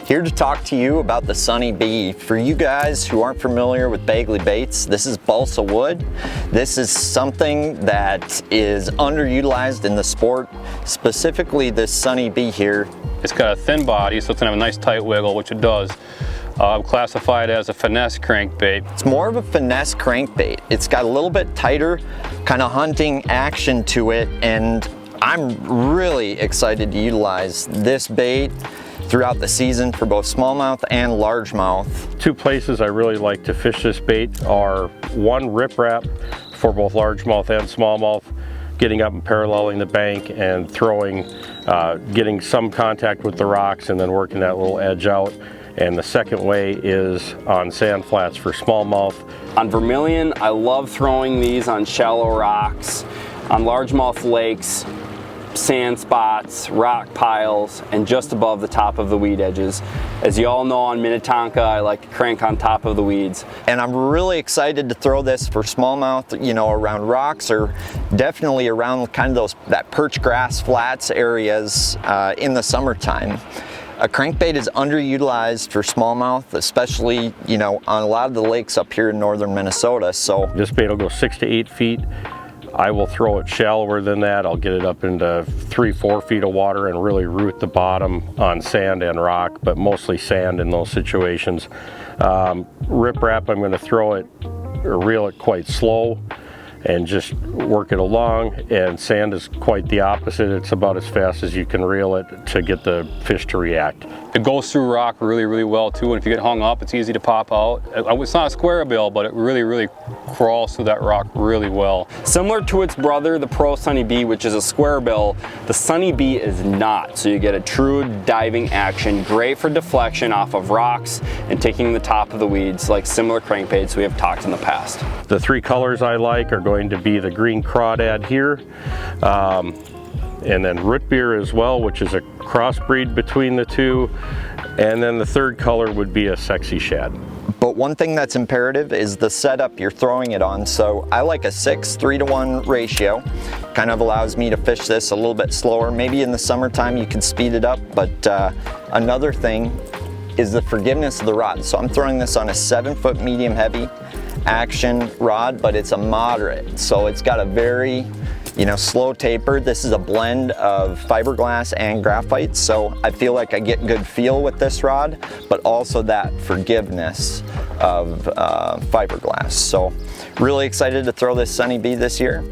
Here to talk to you about the Sunny Bee. For you guys who aren't familiar with Bagley baits, this is balsa wood. This is something that is underutilized in the sport, specifically this Sunny Bee here. It's got a thin body, so it's gonna have a nice tight wiggle, which it does. I would classify it as a finesse crankbait. It's more of a finesse crankbait. It's got a little bit tighter kind of hunting action to it, and I'm really excited to utilize this bait throughout the season for both smallmouth and largemouth. Two places I really like to fish this bait are one, riprap for both largemouth and smallmouth, getting up and paralleling the bank and throwing, getting some contact with the rocks and then working that little edge out. And the second way is on sand flats for smallmouth. On vermilion, I love throwing these on shallow rocks, on largemouth lakes, sand spots, rock piles, and just above the top of the weed edges. As you all know, on Minnetonka, I like to crank on top of the weeds. And I'm really excited to throw this for smallmouth, you know, around rocks or definitely around kind of that perch grass flats areas in the summertime. A crankbait is underutilized for smallmouth, especially, you know, on a lot of the lakes up here in northern Minnesota. So this bait will go 6 to 8 feet. I will throw it shallower than that. I'll get it up into 3-4 feet of water and really root the bottom on sand and rock, but mostly sand in those situations. Riprap, I'm going to throw it or reel it quite slow and just work it along, and sand is quite the opposite. It's about as fast as you can reel it to get the fish to react. It goes through rock really well too, and if you get hung up, it's easy to pop out. It's not a square bill, but it really crawls through that rock really well. Similar to its brother, the Pro Sunny Bee, which is a square bill, the Sunny Bee is not. So you get a true diving action, great for deflection off of rocks and taking the top of the weeds, like similar crankbaits we have talked in the past. The three colors I like are going to be the green crawdad here, and then root beer as well, which is a crossbreed between the two, and then the third color would be a sexy shad. But one thing that's imperative is the setup you're throwing it on. So I like a 6:3-to-1 ratio. Kind of allows me to fish this a little bit slower. Maybe in the summertime you can speed it up, but another thing is the forgiveness of the rod. So I'm throwing this on a 7-foot medium heavy action rod, but it's a moderate. So it's got a very, you know, slow taper. This is a blend of fiberglass and graphite, so I feel like I get good feel with this rod, but also that forgiveness of fiberglass. So really excited to throw this Sunny Bee this year.